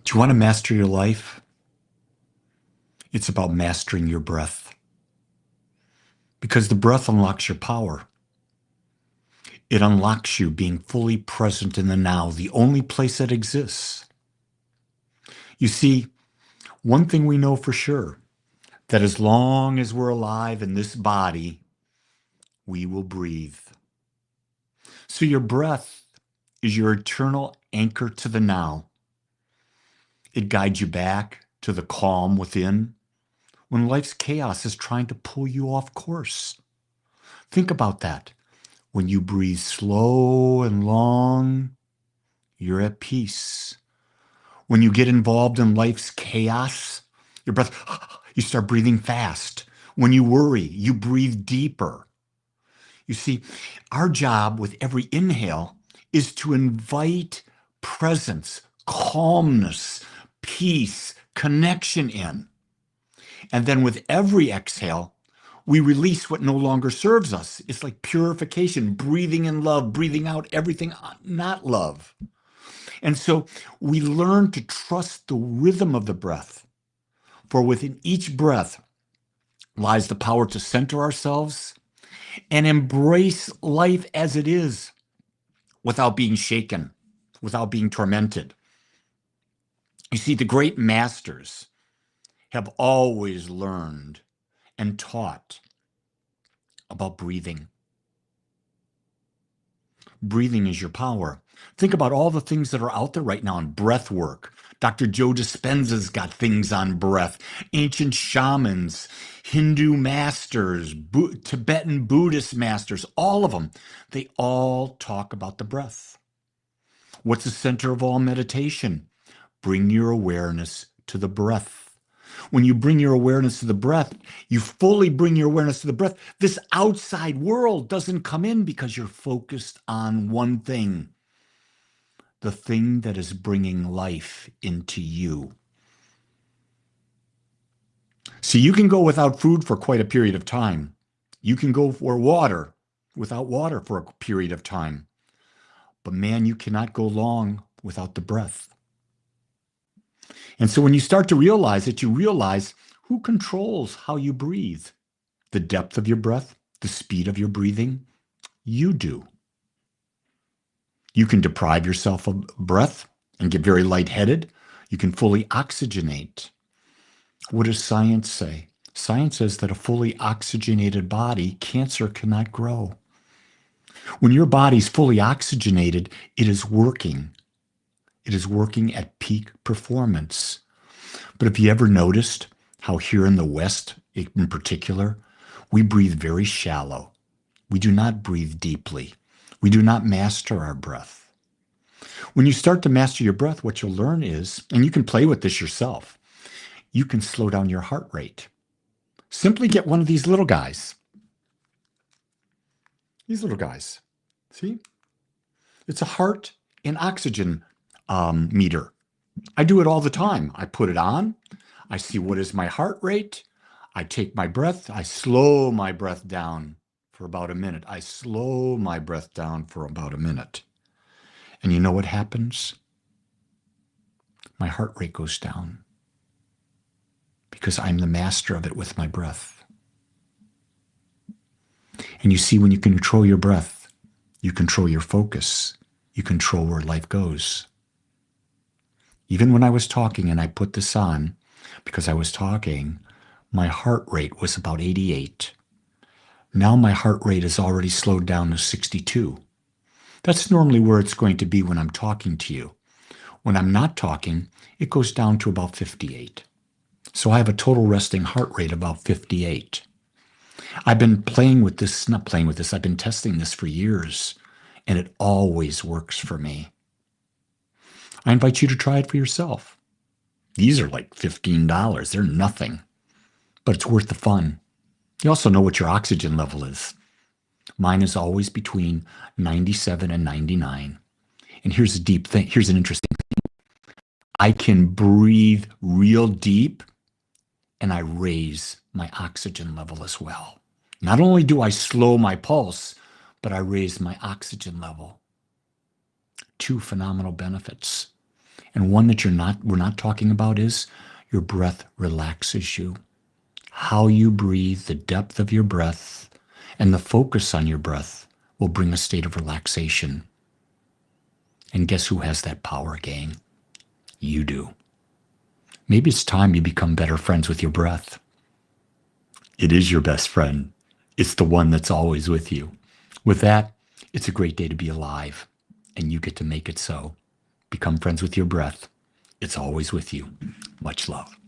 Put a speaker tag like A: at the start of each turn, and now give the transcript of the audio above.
A: Do you want to master your life? It's about mastering your breath because the breath unlocks your power. It unlocks you being fully present in the now, the only place that exists. You see, one thing we know for sure, that as long as we're alive in this body, we will breathe. So your breath is your eternal anchor to the now. It guides you back to the calm within when life's chaos is trying to pull you off course. Think about that. When you breathe slow and long, you're at peace. When you get involved in life's chaos, your breath, you start breathing fast. When you worry, you breathe deeper. You see, our job with every inhale is to invite presence, calmness, peace, connection in. And then with every exhale, we release what no longer serves us. It's like purification, breathing in love, breathing out everything not love. And so we learn to trust the rhythm of the breath. For within each breath lies the power to center ourselves and embrace life as it is without being shaken, without being tormented. You see, the great masters have always learned and taught about breathing. Breathing is your power. Think about all the things that are out there right now in breath work. Dr. Joe Dispenza's got things on breath. Ancient shamans, Hindu masters, Tibetan Buddhist masters, all of them, they all talk about the breath. What's the center of all meditation? Bring your awareness to the breath. When you bring your awareness to the breath, you fully bring your awareness to the breath. This outside world doesn't come in because you're focused on one thing, the thing that is bringing life into you. See, you can go without food for quite a period of time. You can go for water without water for a period of time. But man, you cannot go long without the breath. And so when you start to realize it, you realize who controls how you breathe. The depth of your breath, the speed of your breathing, you do. You can deprive yourself of breath and get very lightheaded. You can fully oxygenate. What does science say? Science says that a fully oxygenated body, cancer cannot grow. When your body's fully oxygenated, it is working. It is working at peak performance. But have you ever noticed how here in the West, in particular, we breathe very shallow? We do not breathe deeply. We do not master our breath. When you start to master your breath, what you'll learn is, and you can play with this yourself, you can slow down your heart rate. Simply get one of these little guys. These little guys. See? It's a heart and oxygen meter. I do it all the time. I put it on. I see what is my heart rate. I take my breath. I slow my breath down for about a minute. I slow my breath down for about a minute. And you know what happens? My heart rate goes down because I'm the master of it with my breath. And you see, when you control your breath, you control your focus. You control where life goes. Even when I was talking and I put this on, because I was talking, my heart rate was about 88. Now my heart rate is already slowed down to 62. That's normally where it's going to be when I'm talking to you. When I'm not talking, it goes down to about 58. So I have a total resting heart rate about 58. I've been I've been testing this for years, and it always works for me. I invite you to try it for yourself. These are like $15. They're nothing, but it's worth the fun. You also know what your oxygen level is. Mine is always between 97 and 99. And here's a deep thing. Here's an interesting thing. I can breathe real deep and I raise my oxygen level as well. Not only do I slow my pulse, but I raise my oxygen level. Two phenomenal benefits. And one that we're not talking about is your breath relaxes you. How you breathe, the depth of your breath, and the focus on your breath will bring a state of relaxation. And guess who has that power, gang? You do. Maybe it's time you become better friends with your breath. It is your best friend. It's the one that's always with you. With that, it's a great day to be alive, and you get to make it so. Become friends with your breath. It's always with you. Much love.